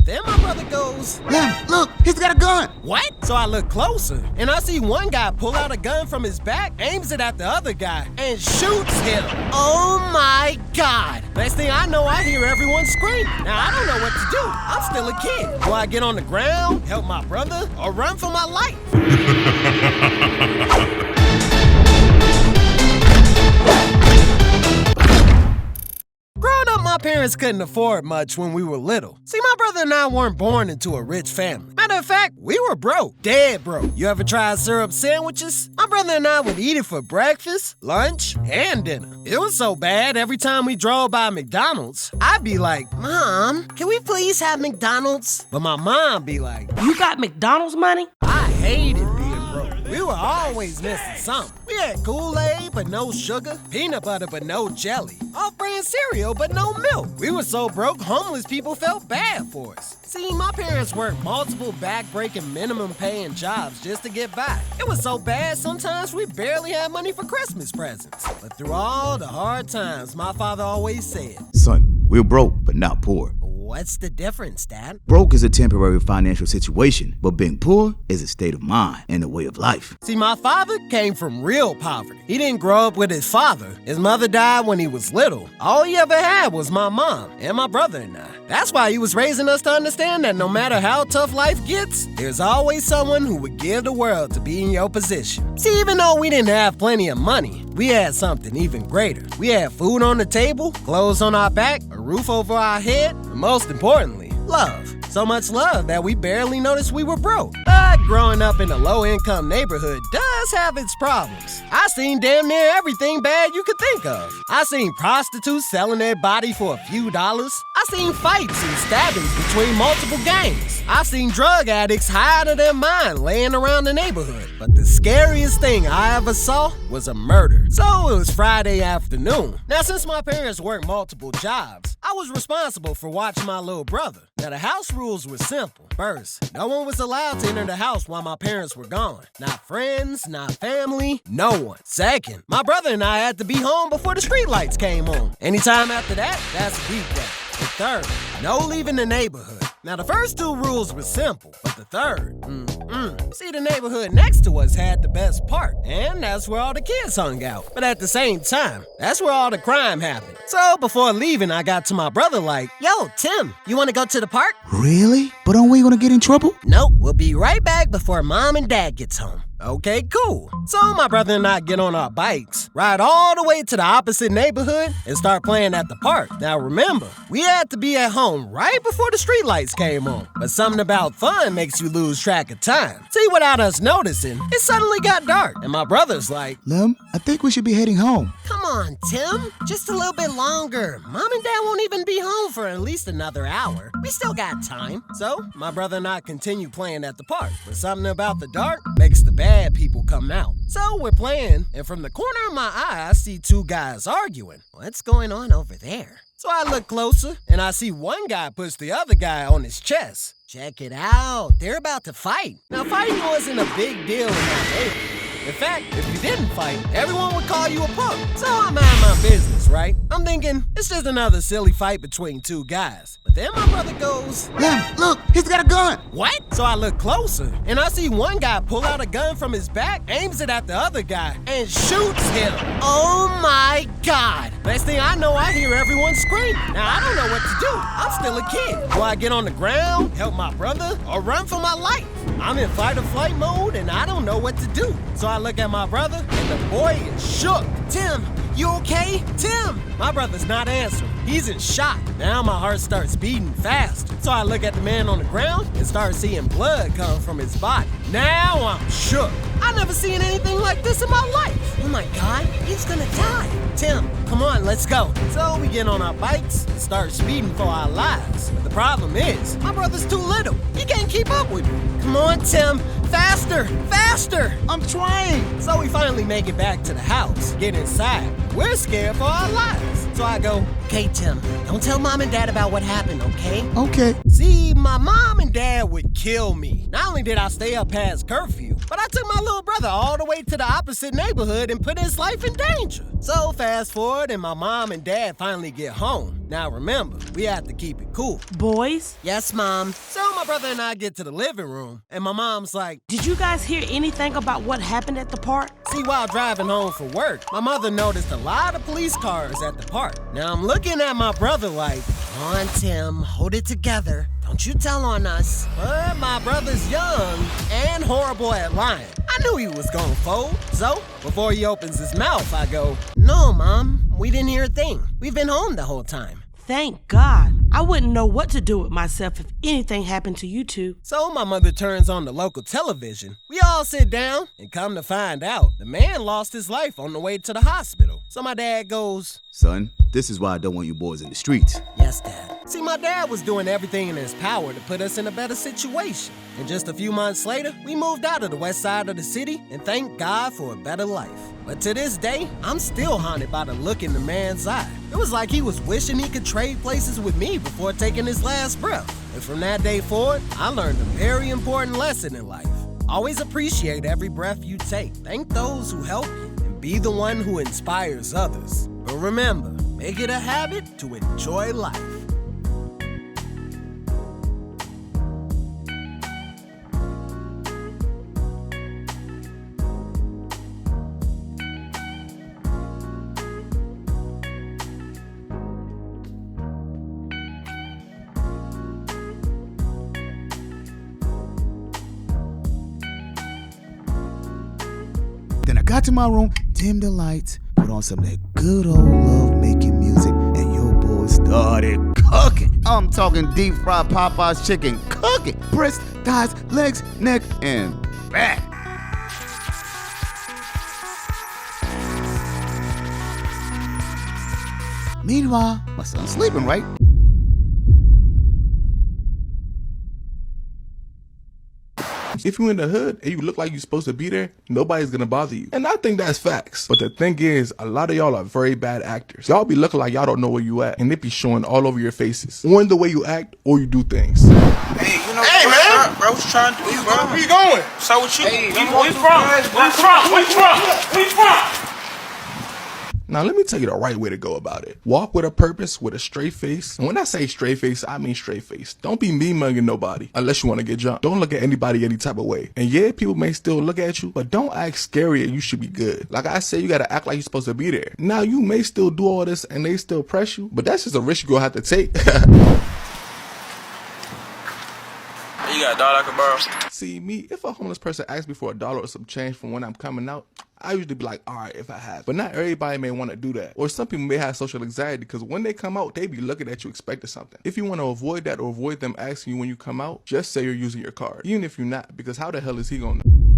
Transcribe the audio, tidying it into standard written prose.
then my brother goes, Lem, look, he's got a gun. what? So I look closer, and I see one guy pull out a gun from his back, aims it at the other guy, and shoots him. Oh my God. Next thing I know, I hear everyone screaming. Now, I don't know what to do. I'm still a kid. Do I get on the ground, help my brother, or run for my life? Growing up, my parents couldn't afford much when we were little. See, my brother and I weren't born into a rich family. Matter of fact, we were broke. Dead broke. You ever tried syrup sandwiches? My brother and I would eat it for breakfast, lunch, and dinner. It was so bad, every time we drove by McDonald's, I'd be like, Mom, can we please have McDonald's? But my mom be like, You got McDonald's money? I hated being broke. We were always missing something. We had Kool-Aid, but no sugar, peanut butter, but no jelly, off-brand cereal, but no milk. We were so broke, homeless people felt bad for us. See, my parents worked multiple back-breaking minimum-paying jobs just to get by. It was so bad, sometimes we barely had money for Christmas presents. But through all the hard times, my father always said, Son, we're broke, but not poor. What's the difference, Dad? Broke is a temporary financial situation, but being poor is a state of mind and a way of life. See, my father came from real poverty. He didn't grow up with his father. His mother died when he was little. All he ever had was my mom and my brother and I. That's why he was raising us to understand that no matter how tough life gets, there's always someone who would give the world to be in your position. See, even though we didn't have plenty of money, we had something even greater. We had food on the table, clothes on our back, a roof over our head, and most importantly, love. So much love that we barely noticed we were broke. But growing up in a low-income neighborhood does have its problems. I seen damn near everything bad you could think of. I seen prostitutes selling their body for a few dollars. I seen fights and stabbings between multiple gangs. I seen drug addicts high out of their mind laying around the neighborhood. But the scariest thing I ever saw was a murder. So it was Friday afternoon. Now, since my parents worked multiple jobs, I was responsible for watching my little brother. Now, the house rules were simple. First, no one was allowed to enter the house while my parents were gone. Not friends, not family, no one. Second, my brother and I had to be home before the streetlights came on. Anytime after that, that's a weekday. The third, no leaving the neighborhood. Now, the first two rules were simple, but the third, See, the neighborhood next to us had the best park, and that's where all the kids hung out. But at the same time, that's where all the crime happened. So before leaving, I got to my brother like, Yo, Tim, you want to go to the park? Really? But aren't we gonna get in trouble? Nope, we'll be right back before Mom and Dad gets home. Okay, cool. So my brother and I get on our bikes, ride all the way to the opposite neighborhood, and start playing at the park. Now remember, we had to be at home right before the streetlights came on. But something about fun makes you lose track of time. See, without us noticing, it suddenly got dark, and my brother's like, Lem, I think we should be heading home. Come on, Tim, just a little bit longer. Mom and Dad won't even be home for at least another hour. We still got time. So my brother and I continue playing at the park, but something about the dark makes the bad people come out. So we're playing, and from the corner of my eye, I see two guys arguing. What's going on over there? So I look closer, and I see one guy push the other guy on his chest. Check it out. They're about to fight. Now, fighting wasn't a big deal in my neighborhood. In fact, if you didn't fight, everyone would call you a punk. So I mind my business, right? I'm thinking, it's just another silly fight between two guys. But then my brother goes, Lem, look, he's got a gun. What? So I look closer, and I see one guy pull out a gun from his back, aims it at the other guy, and shoots him. Oh my God. Next thing I know, I hear everyone screaming. Now, I don't know what to do. I'm still a kid. Do I get on the ground, help my brother, or run for my life? I'm in fight or flight mode, and I don't know what to do. So I look at my brother, and the boy is shook. Tim, you okay? Tim! My brother's not answering. He's in shock. Now my heart starts beating fast. So I look at the man on the ground and start seeing blood come from his body. Now I'm shook. I never seen anything like this in my life. Oh my God, he's gonna die. Tim, come on, let's go. So we get on our bikes and start speeding for our lives. But the problem is, my brother's too little. He can't keep up with me. Come on, Tim, faster, faster. I'm trying. So we finally make it back to the house, get inside. We're scared for our lives. So I go, Okay, Tim, don't tell Mom and Dad about what happened, okay? Okay. See, my mom and dad would kill me. Not only did I stay up past curfew, but I took my little brother all the way to the opposite neighborhood and put his life in danger. So fast forward and my mom and dad finally get home. Now remember, we have to keep it cool. Boys? Yes, Mom. So my brother and I get to the living room, and my mom's like, Did you guys hear anything about what happened at the park? see, while driving home from work, my mother noticed a lot of police cars at the park. Now I'm looking at my brother like, come on, Tim, hold it together. Don't you tell on us. But my brother's young and horrible at lying. I knew he was gonna fold. So, before he opens his mouth, I go, no, Mom, we didn't hear a thing. We've been home the whole time. Thank God. I wouldn't know what to do with myself if anything happened to you two. So my mother turns on the local television. We all sit down, and come to find out, the man lost his life on the way to the hospital. So my dad goes, Son, this is why I don't want you boys in the streets. yes, Dad. See, my dad was doing everything in his power to put us in a better situation. And just a few months later, we moved out of the west side of the city and thank God for a better life. But to this day, I'm still haunted by the look in the man's eye. It was like he was wishing he could trade places with me before taking his last breath. And from that day forward, I learned a very important lesson in life. Always appreciate every breath you take. Thank those who help you and be the one who inspires others. But remember, make it a habit to enjoy life. Then I got to my room, dimmed the lights, put on some of that good old love-making music, and your boy started cooking. I'm talking deep fried Popeye's chicken, cooking. Breast, thighs, legs, neck, and back. Meanwhile, my son's sleeping, right? If you in the hood and you look like you're supposed to be there, nobody's gonna bother you. And I think that's facts. But the thing is, a lot of y'all are very bad actors. Y'all be looking like y'all don't know where you at, and it be showing all over your faces. Or in the way you act, or you do things. Hey, you know, Hey, man. bro, what you trying to do, bro? Where you going? So what you? Hey, Where you from? Now let me tell you the right way to go about it. Walk with a purpose, with a straight face. And when I say straight face, I mean straight face. Don't be mean-mugging nobody unless you want to get jumped. Don't look at anybody any type of way. And yeah, people may still look at you, but don't act scary and you should be good. Like I said, you gotta act like you're supposed to be there. Now you may still do all this and they still press you, but that's just a risk you're gonna have to take. You got a dollar I can borrow? See, me, if a homeless person asks me for $1 or some change from when I'm coming out, I usually be like, all right, if I have. But not everybody may want to do that. Or some people may have social anxiety because when they come out, they be looking at you expecting something. If you want to avoid that or avoid them asking you when you come out, just say you're using your card. Even if you're not, because how the hell is he gonna know?